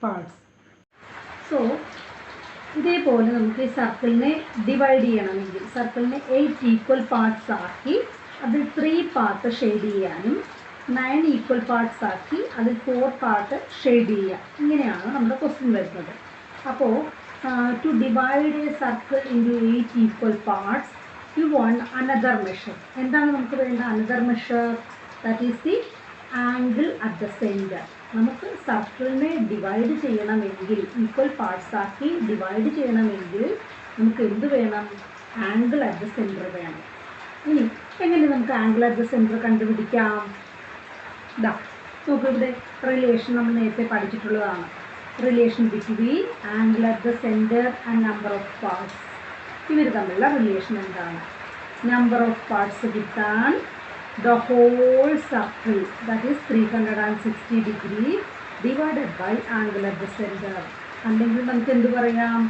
parts. So ഇതേപോലെ നമുക്ക് ഈ സർക്കിളിനെ ഡിവൈഡ് ചെയ്യണമെങ്കിൽ സർക്കിളിനെ 8 ഈക്വൽ പാർട്സ് ആക്കി അതിൽ 3 പാർട്ട് ഷെയ്ഡ് ചെയ്യാനും 9 ഈക്വൽ പാർട്സ് ആക്കി അതിൽ 4 പാർട്ട് ഷെയ്ഡ് ചെയ്യുക. ഇങ്ങനെയാണ് നമ്മുടെ ക്വസ്റ്റ്യൻ വരുന്നത്. അപ്പോൾ to divide a circle into 8 equal parts you want another measure. എന്താണ് നമുക്ക് വേണ്ട another measure? That is the angle at the centre. നമുക്ക് സർക്കിളിനെ ഡിവൈഡ് ചെയ്യണമെങ്കിൽ, ഈക്വൽ പാർട്സ് ആക്കി ഡിവൈഡ് ചെയ്യണമെങ്കിൽ നമുക്ക് എന്ത് വേണം? ആംഗിൾ അറ്റ് ദ സെൻറ്റർ വേണം. ഇനി എങ്ങനെ നമുക്ക് ആംഗിൾ അറ്റ് ദ സെൻറ്റർ കണ്ടുപിടിക്കാം? ഇതാ നമുക്കിവിടെ റിലേഷൻ നമ്മൾ നേരത്തെ പഠിച്ചിട്ടുള്ളതാണ്. Relation between angle at the centre and number of parts. ഇവർ തമ്മിലുള്ള റിലേഷൻ എന്താണ്? നമ്പർ ഓഫ് പാർട്സ് കിട്ടാൻ the whole circle that is 360 degree divided by angle at the centre. അല്ലെങ്കിൽ നമുക്ക് എന്ത് പറയാം?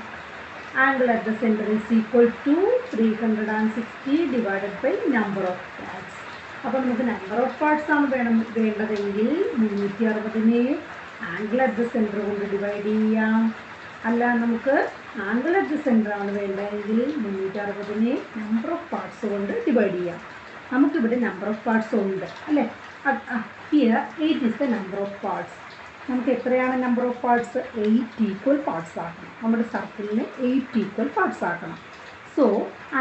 Angle at the centre is equal to 360 divided by number of parts. അപ്പോൾ നമുക്ക് നമ്പർ ഓഫ് പാർട്സ് ആണ് വേണ്ടതെങ്കിൽ 360നെ ആംഗിൾ അറ്റ് ദ സെൻറ്റർ കൊണ്ട് ഡിവൈഡ് ചെയ്യാം. അല്ല നമുക്ക് ആംഗിൾ അറ്റ് ദ സെൻറ്റർ ആണ് വേണ്ടതെങ്കിൽ 360നെ നമ്പർ ഓഫ് പാർട്സ് കൊണ്ട് ഡിവൈഡ് ചെയ്യാം. നമുക്കിവിടെ നമ്പർ ഓഫ് പാർട്സ് ഉണ്ട് അല്ലേ? Here 8 is the number of parts. നമുക്ക് എത്രയാണ് number of parts? 8 equal parts ആക്കണം. നമ്മുടെ സർക്കിളിന് 8 ഈക്വൽ പാർട്സ് ആക്കണം. So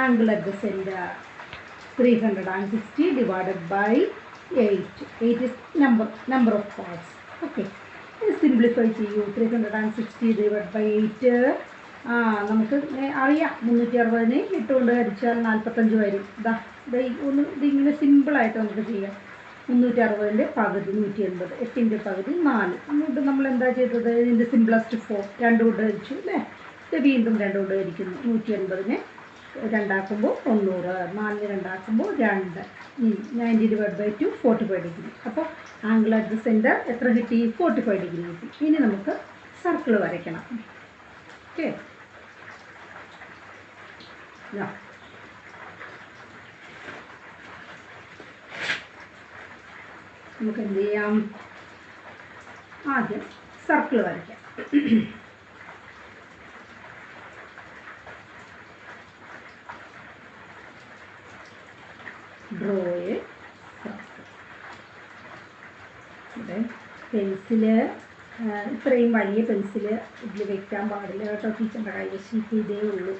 angle at the centre 360 divided by 8. 8 is number of parts. Okay. Simplify ചെയ്യൂ. 360 divided by 8. നമുക്ക് അറിയാം 360നെ 8 കൊണ്ട് ഹരിച്ചാൽ 45 വരും. ഇതിങ്ങനെ സിമ്പിളായിട്ട് നമുക്ക് ചെയ്യാം. 360ൻ്റെ പകുതി 180, 8ൻ്റെ പകുതി 4. എന്നിട്ട് നമ്മൾ എന്താ ചെയ്തത്? ഇതിൻ്റെ സിംപ്ലസ്റ്റ് ഫോം 2 കൊണ്ട് ഹരിച്ചു അല്ലേ? ഇത് വീണ്ടും 2 കൊണ്ട് ഹരിക്കുന്നു. 180നെ 2 ആക്കുമ്പോൾ 90, 4 2 ആക്കുമ്പോൾ 2. 90 ഡിവൈഡ് ബൈ 2 45 ഡിഗ്രി. അപ്പോൾ ആംഗിൾ അറ്റ് ദ സെൻറ്റർ എത്ര കിട്ടി? 45 ഡിഗ്രി കിട്ടി. ഇനി നമുക്ക് സർക്കിൾ വരയ്ക്കണം. ഓക്കെ, നമുക്ക് എന്ത് ചെയ്യാം? ആദ്യം സർക്കിൾ വരയ്ക്കാം. Draw A circle. ഇവിടെ പെൻസില് ഇത്രയും വലിയ പെൻസില് ഇതിൽ വെക്കാൻ പാടില്ല കേട്ടോ. ടീച്ചറിൻ്റെ കൈവശം ഇതേ ഉള്ളൂ,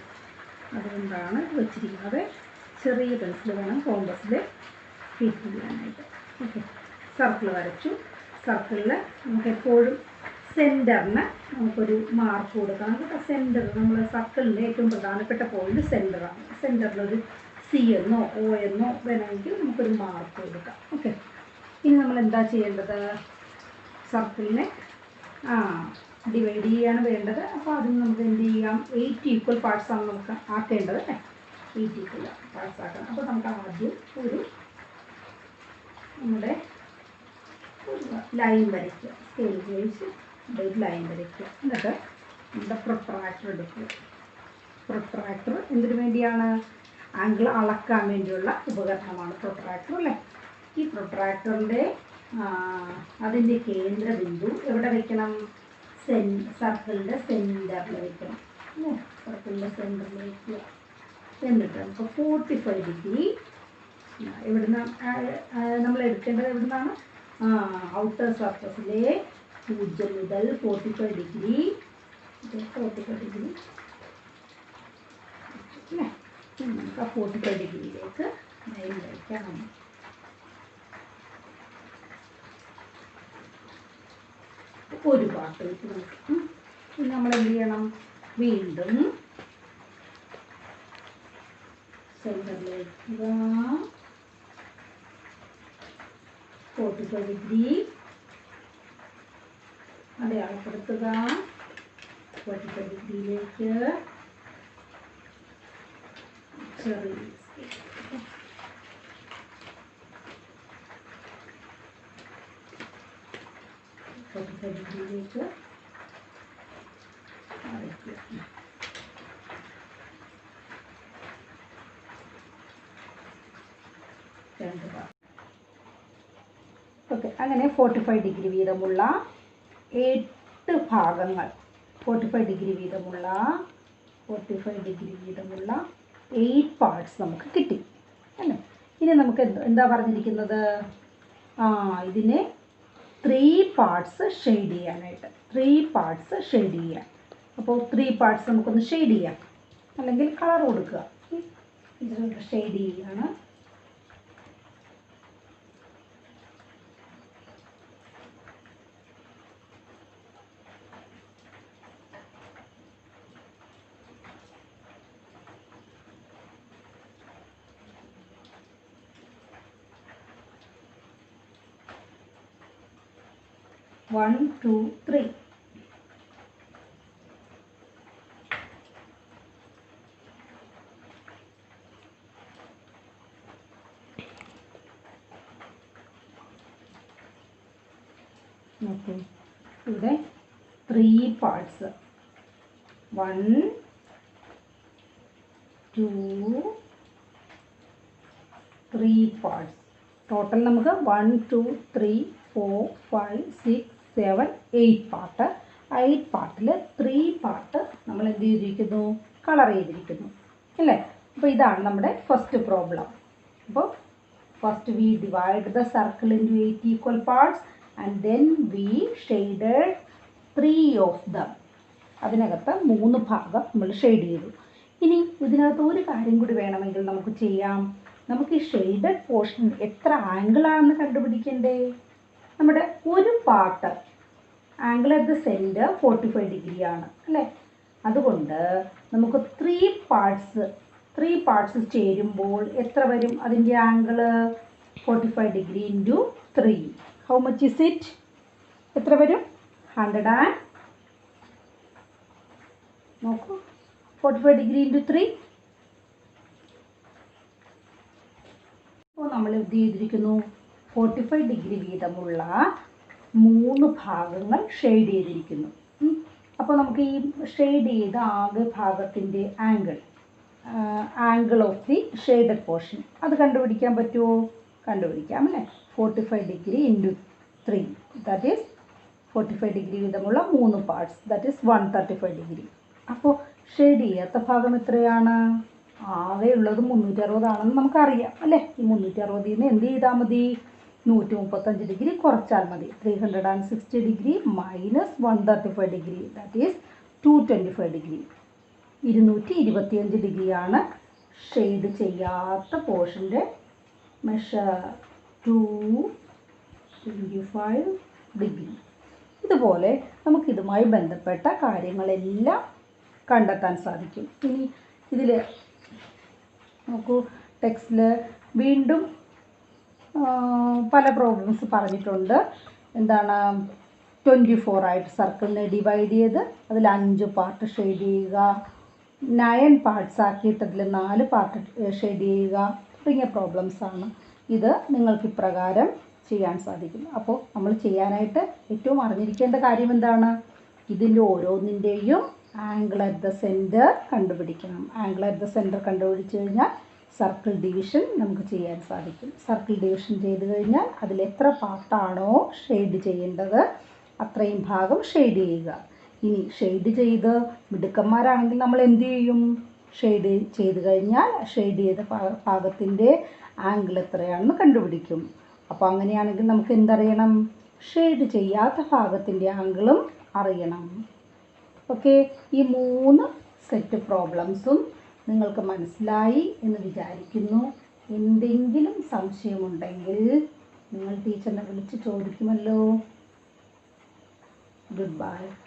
അതുകൊണ്ടാണ് വെച്ചിരിക്കുന്നത്. ചെറിയ പെൻസിൽ വേണം കോമ്പസിൽ ഫിറ്റ് ചെയ്യാനായിട്ട്. ഓക്കെ, സർക്കിൾ വരച്ചു. സർക്കിളിൽ നമുക്ക് എപ്പോഴും സെൻറ്ററിന് നമുക്കൊരു മാർക്ക് കൊടുക്കണം കേട്ടോ. സെൻറ്റർ നമ്മൾ സർക്കിളിൻ്റെ ഏറ്റവും പ്രധാനപ്പെട്ട പോയിന്റ് സെൻറ്ററാണ്. സെൻറ്ററിലൊരു സി എന്നോ ഒ എന്നോ വേണമെങ്കിൽ നമുക്കൊരു മാർക്ക് കൊടുക്കാം. ഓക്കെ, ഇനി നമ്മൾ എന്താ ചെയ്യേണ്ടത്? സർക്കിളിനെ ഡിവൈഡ് ചെയ്യാണ് വേണ്ടത്. അപ്പോൾ അതിന് നമുക്ക് എന്ത് ചെയ്യാം? 8 ഈക്വൽ പാർട്സാണ് നമുക്ക് ആക്കേണ്ടത് അല്ലേ? 8 ഈക്വൽ പാർട്സ് ആക്കണം. അപ്പോൾ നമുക്ക് ആദ്യം നമ്മുടെ ലൈൻ വരയ്ക്കുക. സ്കെയിൽ ഉപയോഗിച്ച് ഒരു ലൈൻ വരയ്ക്കുക. എന്നിട്ട് നമ്മുടെ പ്രൊട്രാക്ടർ എടുക്കുക. പ്രൊട്രാക്ടർ എന്തിനു വേണ്ടിയാണ്? ആംഗിൾ അളക്കാൻ വേണ്ടിയുള്ള ഉപകരണമാണ് പ്രൊട്രാക്ടർ അല്ലേ? ഈ പ്രൊട്രാക്ടറിൻ്റെ അതിൻ്റെ കേന്ദ്രബിന്ദു എവിടെ വയ്ക്കണം? സർക്കിളിൻ്റെ സെൻറ്ററിൽ വയ്ക്കണം അല്ലേ? സർക്കിളിൻ്റെ സെൻറ്ററിൽ വയ്ക്കുക. എന്നിട്ട് നമുക്ക് 45 ഡിഗ്രി എവിടുന്ന് നമ്മൾ എടുക്കേണ്ടത്? എവിടുന്നാണ്? ഔട്ടർ സർഫസിലെ 0 മുതൽ 45 ഡിഗ്രി അല്ലേ? നമുക്ക് ആ 45 ഡിഗ്രിയിലേക്ക് ലൈൻ വരയ്ക്കാം. ഒരു പാർട്ട് കിട്ടി നമുക്ക്. ഇനി നമ്മൾ എന്ത് ചെയ്യണം? വീണ്ടും സെൻറ്ററിലേക്ക് 45 ഡിഗ്രി അടയാളപ്പെടുത്തുക. 45 ഡിഗ്രിയിലേക്ക് ചെറിയ 45 ഡിഗ്രിയിലേക്ക് വരയ്ക്കുക. ഓക്കെ, അങ്ങനെ 45 ഡിഗ്രി വീതമുള്ള 8 ഭാഗങ്ങൾ, 45 ഡിഗ്രി വീതമുള്ള 8 പാർട്സ് നമുക്ക് കിട്ടി അല്ലേ? ഇനി നമുക്ക് എന്താ പറഞ്ഞിരിക്കുന്നത്? ഇതിനെ 3 പാർട്സ് ഷെയ്ഡ് ചെയ്യാനായിട്ട്. 3 പാർട്സ് ഷെയ്ഡ് ചെയ്യാം. അപ്പോൾ 3 പാർട്സ് നമുക്കൊന്ന് ഷെയ്ഡ് ചെയ്യാം, അല്ലെങ്കിൽ കളർ കൊടുക്കുക. ഇതിലൊക്കെ ഷെയ്ഡ് ചെയ്യുകയാണ്. One, two, three. Okay. ഇവിടെ 3 പാർട്സ്. 1, 2, 3 പാർട്സ്. ടോട്ടൽ നമുക്ക് 1, 2, 3, 4, 5, 6, 7, 8 പാർട്ട്. 8 പാർട്ടിൽ 3 പാർട്ട് നമ്മൾ എന്ത് ചെയ്തിരിക്കുന്നു? കളർ ചെയ്തിരിക്കുന്നു അല്ലേ? അപ്പോൾ ഇതാണ് നമ്മുടെ ഫസ്റ്റ് പ്രോബ്ലം. അപ്പോൾ first we divide the circle into 8 equal parts and then we shaded 3 of them. അതിനകത്ത് 3 ഭാഗം നമ്മൾ ഷെയ്ഡ് ചെയ്തു. ഇനി ഇതിനകത്ത് ഒരു കാര്യം കൂടി വേണമെങ്കിൽ നമുക്ക് ചെയ്യാം. നമുക്ക് ഈ ഷെയ്ഡഡ് പോർഷൻ എത്ര ആംഗിളാണെന്ന് കണ്ടുപിടിക്കണ്ടേ? നമ്മുടെ ഒരു part angle at the centre 45 ഡിഗ്രിയാണ് അല്ലേ? അതുകൊണ്ട് നമുക്ക് 3 പാർട്സ് ചേരുമ്പോൾ എത്ര വരും? അതിൻ്റെ angle 45 degree into 3. How much is it? എത്ര വരും? 100 നോക്കൂ, 45 ഡിഗ്രി ഇൻറ്റു 3. അപ്പോൾ നമ്മൾ എന്ത് ചെയ്തിരിക്കുന്നു? 45 ഡിഗ്രി വീതമുള്ള 3 ഭാഗങ്ങൾ ഷെയ്ഡ് ചെയ്തിരിക്കുന്നു. അപ്പോൾ നമുക്ക് ഈ ഷെയ്ഡ് ചെയ്ത ആകെ ഭാഗത്തിൻ്റെ angle of the shaded portion അത് കണ്ടുപിടിക്കാൻ പറ്റുമോ? കണ്ടുപിടിക്കാം അല്ലേ? 45 degree into 3, that is 45 degree വീതമുള്ള 3 പാർട്സ്, ദാറ്റ് ഈസ് 135 ഡിഗ്രി. അപ്പോൾ ഷെയ്ഡ് ചെയ്യാത്ത ഭാഗം എത്രയാണ്? ആകെ ഉള്ളത് 360 ആണെന്ന് നമുക്കറിയാം അല്ലേ? ഈ 360 എന്ത് ചെയ്താൽ മതി? 135 ഡിഗ്രി കുറച്ചാൽ മതി. 360 degree minus 135 degree, that is 225 degree. 225 ഡിഗ്രിയാണ് ഷെയ്ഡ് ചെയ്യാത്ത പോർഷൻ്റെ മെഷർ. 225 ഡിഗ്രി. ഇതുപോലെ നമുക്കിതുമായി ബന്ധപ്പെട്ട കാര്യങ്ങളെല്ലാം കണ്ടെത്താൻ സാധിക്കും. ഇനി ഇതിൽ നോക്കൂ, ടെക്സ്റ്റിൽ വീണ്ടും പല പ്രോബ്ലംസ് പറഞ്ഞിട്ടുണ്ട്. എന്താണ്? 24 ആയിട്ട് സർക്കിളിനെ ഡിവൈഡ് ചെയ്ത് അതിൽ 5 പാർട്ട് ഷെയ്ഡ് ചെയ്യുക, 9 പാർട്സ് ആക്കിയിട്ട് അതിൽ 4 പാർട്ട് ഷെയ്ഡ് ചെയ്യുക തുടങ്ങിയ പ്രോബ്ലംസാണ്. ഇത് നിങ്ങൾക്ക് ഇപ്രകാരം ചെയ്യാൻ സാധിക്കും. അപ്പോൾ നമ്മൾ ചെയ്യാനായിട്ട് ഏറ്റവും അറിഞ്ഞിരിക്കേണ്ട കാര്യം എന്താണ്? ഇതിൻ്റെ ഓരോന്നിൻ്റെയും ആംഗിൾ അറ്റ് ദ സെൻറ്റർ കണ്ടുപിടിക്കണം. ആംഗിൾ അറ്റ് ദ സെൻറ്റർ കണ്ടുപിടിച്ച് കഴിഞ്ഞാൽ സർക്കിൾ ഡിവിഷൻ നമുക്ക് ചെയ്യാൻ സാധിക്കും. സർക്കിൾ ഡിവിഷൻ ചെയ്ത് കഴിഞ്ഞാൽ അതിൽ എത്ര പാർട്ടാണോ ഷെയ്ഡ് ചെയ്യേണ്ടത് അത്രയും ഭാഗം ഷെയ്ഡ് ചെയ്യുക. ഇനി ഷെയ്ഡ് ചെയ്ത് മിടുക്കന്മാരാണെങ്കിൽ നമ്മൾ എന്ത് ചെയ്യും? ഷെയ്ഡ് ചെയ്ത് കഴിഞ്ഞാൽ ഷെയ്ഡ് ചെയ്ത ഭാഗത്തിൻ്റെ ആംഗിൾ എത്രയാണെന്ന് കണ്ടുപിടിക്കും. അപ്പോൾ അങ്ങനെയാണെങ്കിൽ നമുക്ക് എന്തറിയണം? ഷെയ്ഡ് ചെയ്യാത്ത ഭാഗത്തിൻ്റെ ആംഗിളും അറിയണം. ഓക്കെ, ഈ 3 സെറ്റ് പ്രോബ്ലംസും നിങ്ങൾക്ക് മനസ്സിലായി എന്ന് വിചാരിക്കുന്നു. എന്തെങ്കിലും സംശയമുണ്ടെങ്കിൽ നിങ്ങൾ ടീച്ചറിനെ വിളിച്ച് ചോദിക്കുമല്ലോ. Goodbye.